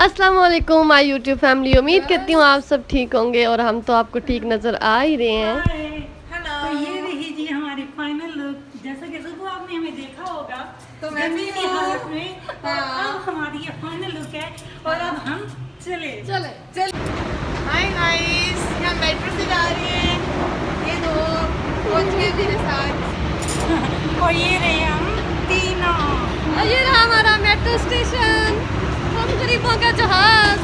अस्सलाम वालेकुम my YouTube family. उम्मीद करती हूँ आप सब ठीक होंगे और हम तो आपको ठीक नज़र आ ही रहे हैं। हेलो। तो ये रही जी हमारी फाइनल लुक। जैसा कि सुबह आपने हमें देखा होगा तो मैं भी की हालत में अब हमारी ये फाइनल लुक है और अब हम चले। हाय गाइस, हम मेट्रो से जा रहे हैं। ये दो पहुंच गए मेरे साथ और ये रहे हम तीनों। और ये रहा हमारा मेट्रो स्टेशन, हम गरीबों का जहाज।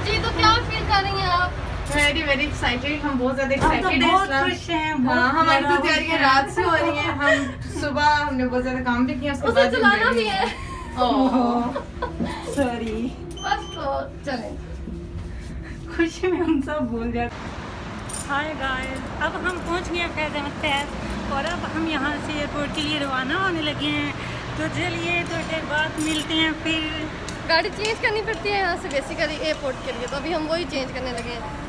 जी तो क्या फील कर रही हैं आप? Very very excited. हम बहुत ज्यादा हम तो एक्साइटेड हैं बहुत इस वक्त। खुश हैं। हाँ, हमारी तो तैयारियां रात से हो रही हैं। हम सुबह हमने बहुत ज्यादा काम भी किया, उसके उसे बाद चलाना भी है। सॉरी, बस तो चलें। खुशी में हम सब भूल जाते। हाय गाइस, अब हम पहुंच गए फैज़ अहमद फैज़ और अब हम यहाँ से एयरपोर्ट के लिए रवाना होने लगे हैं। तो चलिए थोड़ी देर बाद मिलते हैं फिर। गाड़ी चेंज करनी पड़ती है यहाँ से बेसिकली एयरपोर्ट के लिए, तो अभी हम वही चेंज करने लगे हैं।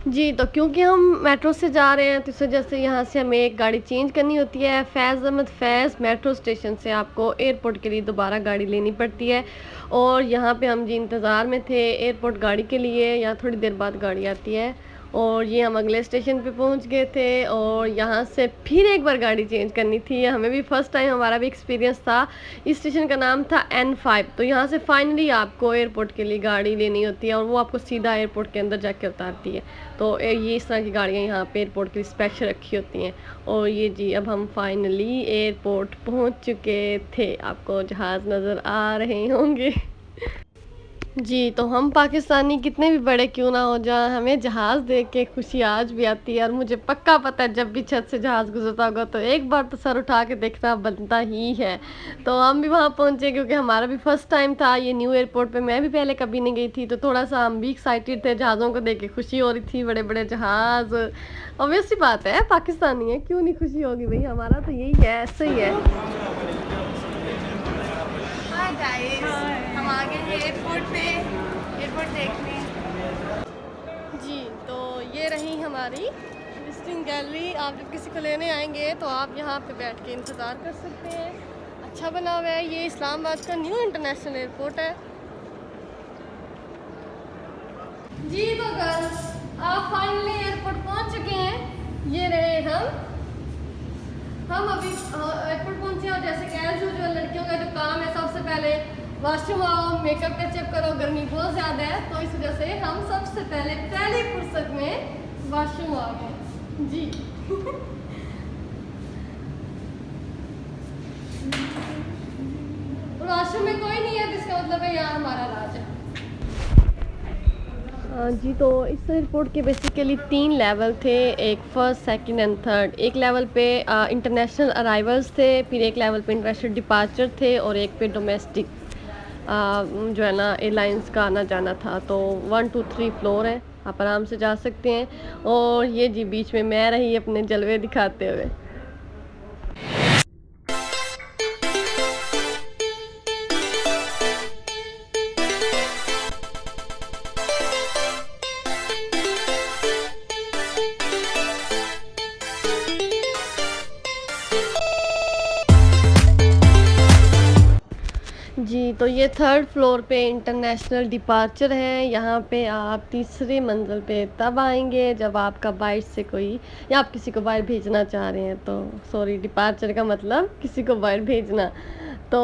जी तो क्योंकि हम मेट्रो से जा रहे हैं तो इस वजह से यहाँ से हमें एक गाड़ी चेंज करनी होती है। फैज़ अहमद फैज़ मेट्रो स्टेशन से आपको एयरपोर्ट के लिए दोबारा गाड़ी लेनी पड़ती है। और यहाँ पे हम जी इंतज़ार में थे एयरपोर्ट गाड़ी के लिए, यहाँ थोड़ी देर बाद गाड़ी आती है। और ये हम अगले स्टेशन पे पहुँच गए थे और यहाँ से फिर एक बार गाड़ी चेंज करनी थी। हमें भी फ़र्स्ट टाइम हमारा भी एक्सपीरियंस था। इस स्टेशन का नाम था N5। तो यहाँ से फाइनली आपको एयरपोर्ट के लिए गाड़ी लेनी होती है और वो आपको सीधा एयरपोर्ट के अंदर जाके उतारती है। तो ये इस तरह की गाड़ियाँ यहाँ पे एयरपोर्ट के लिए स्पेशल रखी होती हैं। और ये जी अब हम फाइनली एयरपोर्ट पहुँच चुके थे। आपको जहाज़ नज़र आ रहे होंगे। जी तो हम पाकिस्तानी कितने भी बड़े क्यों ना हो जाएं, हमें जहाज़ देख के खुशी आज भी आती है। और मुझे पक्का पता है जब भी छत से जहाज़ गुजरता होगा तो एक बार तो सर उठा के देखना बनता ही है। तो हम भी वहाँ पहुँचे क्योंकि हमारा भी फर्स्ट टाइम था ये न्यू एयरपोर्ट पे। मैं भी पहले कभी नहीं गई थी तो थोड़ा सा हम भी एक्साइटेड थे। जहाज़ों को देख के खुशी हो रही थी, बड़े बड़े जहाज़। ऑब्वियस सी बात है, पाकिस्तानी है, क्यों नहीं खुशी होगी भाई, हमारा तो यही है, ऐसा ही है। हाय गाइस, हम आ गए हैं एयरपोर्ट पे, एयरपोर्ट देखने। जी तो ये रही हमारी विजिटिंग गैलरी। आप जब किसी को लेने आएंगे तो आप यहाँ पे बैठ के इंतज़ार कर सकते हैं। अच्छा बना हुआ है। ये इस्लामाबाद का न्यू इंटरनेशनल एयरपोर्ट है। जी तो गर्ल्स, आप फाइनली एयरपोर्ट पहुँच चुके हैं। ये रहे हम अभी एयरपोर्ट पहुँचे और जैसे कैज यूजुअल लड़कियों का जो काम है, सबसे पहले वॉशरूम आओ, मेकअप टचअप करो। गर्मी बहुत ज़्यादा है तो इस वजह से हम सबसे पहले पहली फुर्सत में वॉशरूम आ गए जी। वॉशरूम में कोई नहीं है जिसका मतलब है यहाँ हमारा राज है। जी तो इस एयरपोर्ट के बेसिकली 3 लेवल थे, एक फर्स्ट, सेकंड एंड थर्ड। एक लेवल पे इंटरनेशनल अराइवल्स थे, फिर एक लेवल पे इंटरनेशनल डिपार्चर थे और एक पे डोमेस्टिक जो है ना एयरलाइंस का आना जाना था। तो 1 2 3 फ्लोर है, आप आराम से जा सकते हैं। और ये जी बीच में मैं रही अपने जलवे दिखाते हुए। जी तो ये थर्ड फ्लोर पे इंटरनेशनल डिपार्चर है। यहाँ पे आप तीसरे मंजिल पे तब आएंगे जब आपका बाहर से कोई या आप किसी को बाहर भेजना चाह रहे हैं। तो सॉरी, डिपार्चर का मतलब किसी को बाहर भेजना। तो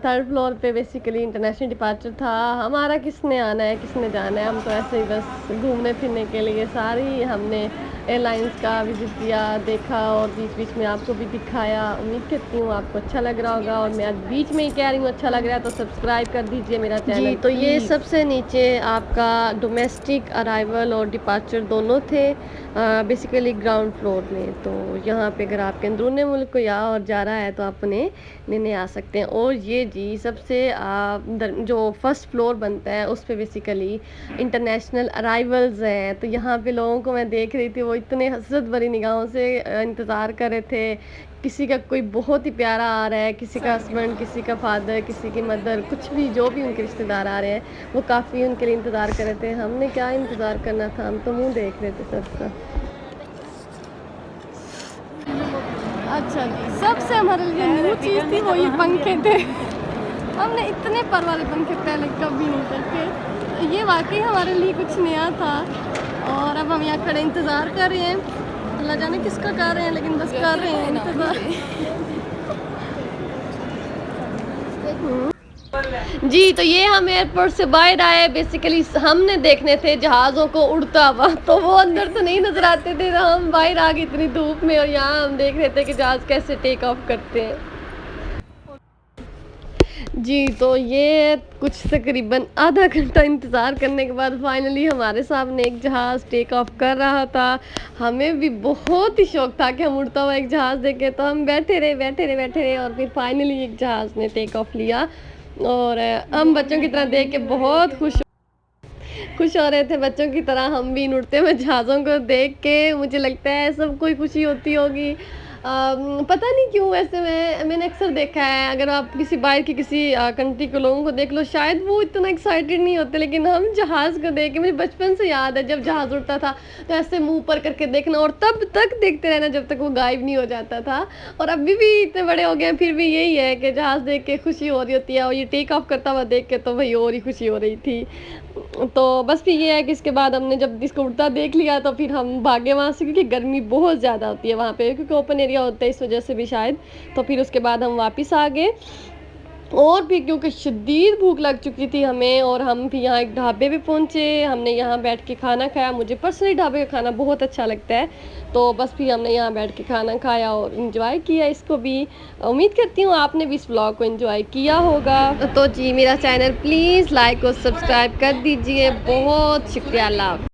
थर्ड फ्लोर पे बेसिकली इंटरनेशनल डिपार्चर था। हमारा किसने आना है किसने जाना है, हम तो ऐसे ही बस घूमने फिरने के लिए सारी हमने एयरलाइंस का विज़िट किया, देखा और बीच बीच में आपको भी दिखाया। उम्मीद करती हूँ आपको अच्छा लग रहा होगा। और मैं आज बीच में ही कह रही हूँ अच्छा लग रहा है तो सब्सक्राइब कर दीजिए मेरा चैनल। जी तो ये सबसे नीचे आपका डोमेस्टिक अराइवल और डिपार्चर दोनों थे, बेसिकली ग्राउंड फ्लोर में। तो यहाँ पे अगर आपके अंदरूनी मुल्क कोई आ और जा रहा है तो आप उन्हें लेने आ सकते हैं। और ये जी सबसे जो फर्स्ट फ्लोर बनता है उस पे बेसिकली इंटरनेशनल अराइवल्स हैं। तो यहाँ पे लोगों को मैं देख रही थी, वो इतने हसरत भरी निगाहों से इंतज़ार कर रहे थे किसी का कोई बहुत ही प्यारा आ रहा है, किसी का हस्बैंड, किसी का फादर, किसी की मदर, कुछ भी जो भी उनके रिश्तेदार आ रहे हैं वो काफ़ी उनके लिए इंतज़ार कर रहे थे। हमने क्या इंतज़ार करना था, हम तो मुंह देख रहे थे सबका। अच्छा जी, सबसे हमारे लिए न्यू चीज़ थी वो ये पंखे थे। हमने इतने पर वाले पंखे पहले कभी नहीं देखे, तो ये वाकई हमारे लिए कुछ नया था। और अब हम यहाँ खड़े इंतज़ार कर रहे हैं, अल्लाह जाने किसका कर रहे हैं, लेकिन बस कर रहे हैं इंतज़ार। जी, तो ये हम एयरपोर्ट से बाहर आए। बेसिकली हमने देखने थे जहाज़ों को उड़ता हुआ, तो वो अंदर तो नहीं नज़र आते थे, तो हम बाहर आ गए इतनी धूप में, और यहाँ हम देख रहे थे कि जहाज़ कैसे टेक ऑफ करते हैं। जी, तो ये कुछ तकरीबन आधा घंटा इंतज़ार करने के बाद फाइनली हमारे सामने एक जहाज़ टेक ऑफ कर रहा था। हमें भी बहुत ही शौक था कि हम उड़ता हुआ एक जहाज़ देखें, तो हम बैठे रहे और फिर फाइनली एक जहाज़ ने टेक ऑफ लिया। और हम बच्चों की तरह देख के बहुत खुश हो रहे थे। बच्चों की तरह हम भी इन उड़ते हुए जहाज़ों को देख के, मुझे लगता है सबको ही खुशी होती होगी। पता नहीं क्यों, वैसे मैंने अक्सर देखा है, अगर आप किसी बाहर की किसी कंट्री के लोगों को देख लो, शायद वो इतना एक्साइटेड नहीं होते, लेकिन हम जहाज़ को देख के, मुझे बचपन से याद है जब जहाज़ उड़ता था तो ऐसे मुंह ऊपर करके देखना और तब तक देखते रहना जब तक वो गायब नहीं हो जाता था। और अभी भी इतने बड़े हो गए हैं, फिर भी यही है कि जहाज़ देख के खुशी हो रही होती है, और ये टेक ऑफ करता हुआ देख के तो भाई और ही खुशी हो रही थी। तो बस फिर ये है कि इसके बाद हमने जब इसको उड़ता देख लिया तो फिर हम भागे वहाँ से, क्योंकि गर्मी बहुत ज़्यादा होती है वहाँ पे, क्योंकि ओपन एरिया होता है इस वजह से भी शायद। तो फिर उसके बाद हम वापस आ गए, और भी क्योंकि शदीद भूख लग चुकी थी हमें, और हम भी यहाँ एक ढाबे पे पहुँचे। हमने यहाँ बैठ के खाना खाया, मुझे पर्सनली ढाबे का खाना बहुत अच्छा लगता है, तो बस फिर हमने यहाँ बैठ के खाना खाया और इन्जॉय किया इसको भी। उम्मीद करती हूँ आपने भी इस व्लॉग को इन्जॉय किया होगा। तो जी, मेरा चैनल प्लीज़ लाइक और सब्सक्राइब कर दीजिए। बहुत शुक्रिया। अल्लाह।